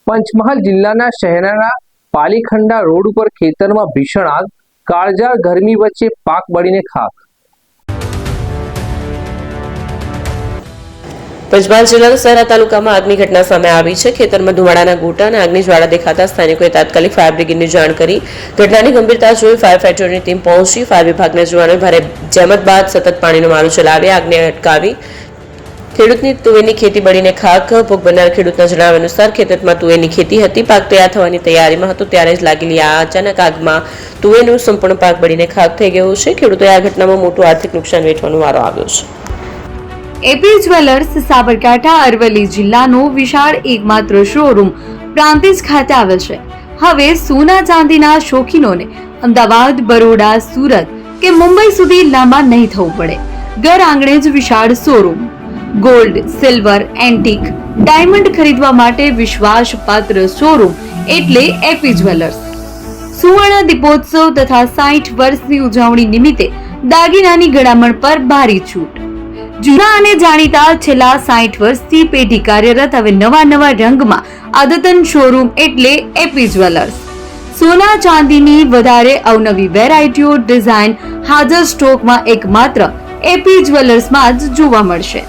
પંચમહાલ જિલ્લાના શહેરના પાલીખંડા રોડ ઉપર ખેતરમાં ભીષણ આગ, કાળઝાળ ગરમી વચ્ચે પાક બળીને ખાખ। પંચમહાલ જિલ્લાના સહરા તાલુકામાં આગની ઘટના સામે આવી છે। ખેતરમાં ધુમાડાના ગોટા અને આગની જ્વાળા દેખાતા સ્થાનિકોએ તાત્કાલિક ફાયર બ્રિગેડને જાણ કરી। ઘટનાની ગંભીરતા જોઈ ફાયર ફાઈટરની ટીમ પહોંચી। ફાયર વિભાગના જવાનોએ ભારે જહેમત બાદ સતત પાણીનો મારો ચલાવી આગને અટકાવી। ખેડૂતની તુવેરની ખેતી બળીને ખાખ। ભોગ બનનાર ખેડૂતના જણાવ્યા અનુસાર ખેતરમાં તુવેરની ખેતી હતી, પાક તૈયાર થવાની તૈયારીમાં હતો ત્યારે જ લાગેલી આ અચાનક આગમાં તુવેરનું સંપૂર્ણ પાક બળીને ખાખ થઈ ગયો છે। ખેડૂતોએ આ ઘટનામાં મોટું આર્થિક નુકસાન વેઠવાનો વારો આવ્યો છે। એપી જ્વેલર્સ સાબરકાંઠા અરવલ્લી જિલ્લાનો વિશાળ એકમાત્ર શોરૂમ પ્રાંતિજ ખાતે આવેલ છે। હવે સોના ચાંદીના શોખીનોને અમદાવાદ, બરોડા, સુરત કે મુંબઈ સુધી લાંબા નહીં થવું પડે। ઘર આંગણે જ વિશાળ showroom. Gold, silver, antique, diamond ખરીદવા માટે વિશ્વાસપાત્ર શોરૂમ એટલે એપી જ્વેલર્સ। સુવર્ણ દીપોત્સવ તથા 60 વર્ષની ઉજવણી નિમિત્તે દાગીનાની ગળામણ પર ભારી છૂટ। જૂના અને જાણીતા છેલ્લા 60 વર્ષથી પેઢી કાર્યરત હવે નવા રંગમાં અદ્યતન શોરૂમ એટલે એપી જ્વેલર્સ। સોના ચાંદીની વધારે અવનવી વેરાયટીઓ, ડિઝાઇન હાજર સ્ટોકમાં એકમાત્ર એપી જ્વેલર્સમાં જ જોવા મળશે।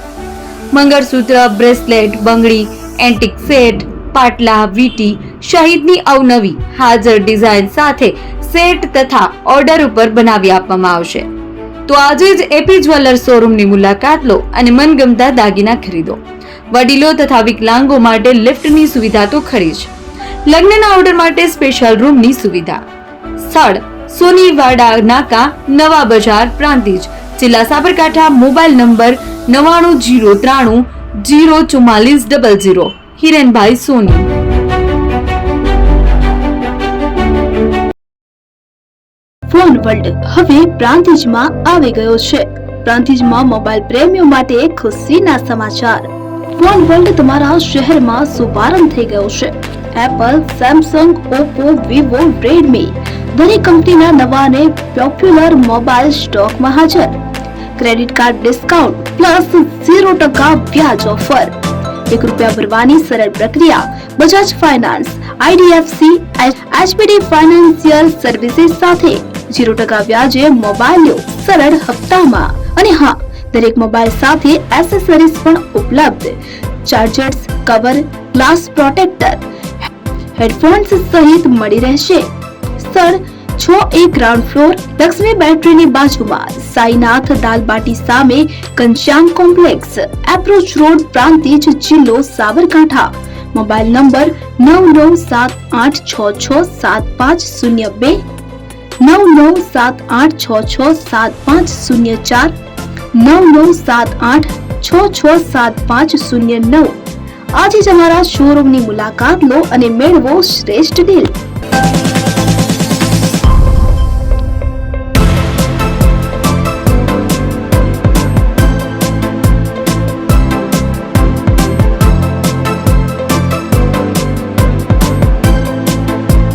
મંગળસૂત્ર, બ્રેસલેટ, બંગડી, એન્ટિક સેટ, પાટલા, વીટી સહિતની અવનવી હાજર ડિઝાઇન સાથે સેટ તથા ઓર્ડર ઉપર બનાવી આપવામાં આવશે। તો આજે જ એપી જ્વેલર્સ શોરૂમની મુલાકાત લો અને મનગમતા દાગીના ખરીદો। વડીલો તથા વિકલાંગો માટે લિફ્ટની સુવિધા તો ખરી જ, લગ્નના ઓર્ડર માટે સ્પેશિયલ રૂમની સુવિધા। સ્થળ સોનીવાડા નાકા, નવા બજાર, પ્રાંતિજ, જિલ્લા Sabarkantha. Mobile number 9903 04400। Hirenbhai Soni. Phone world હવે પ્રાંતિજમાં આવી ગયો છે। પ્રાંતિજમાં મોબાઈલ પ્રેમીઓ માટે ખુશીના સમાચાર। ફોન વર્લ્ડ તમારા શહેરમાં શુભારંભ થઈ ગયો છે। Apple, Samsung, Oppo, Vivo, Redmi દરેક કંપનીના નવા અને પોપ્યુલર મોબાઈલ સ્ટોકમાં હાજર। ક્રેડિટ કાર્ડ ડિસ્કાઉન્ટ પ્લસ 0% વ્યાજ ઓફર। ₹1 ભરવાની સરળ પ્રક્રિયા। બજાજ ફાઇનાન્સ, આઈડીએફસી, એચપીડી ફાઇનાન્શિયલ સર્વિસીસ સાથે 0% વ્યાજે મોબાઈલ લો સરળ હપ્તામાં। અને હા, દરેક મોબાઈલ સાથે એસેસરીઝ પણ ઉપલબ્ધ। Chargers, cover, glass protractor, headphones સહિત મળી રહેશે। સ્થળ 6A ગ્રાઉન્ડ ફ્લોર, લક્ષ્મી બેટરીની બાજુમાં, સાઈનાથ દાલબાટી સામે, Ghanshyam complex, approach road, Prantij, જિલ્લો સાબરકાંઠા। Mobile number 9978667502, 9978667504, 9978667509। આજે જ અમારા શોરૂમની મુલાકાત લો અને મેળવો શ્રેષ્ઠ ડીલ।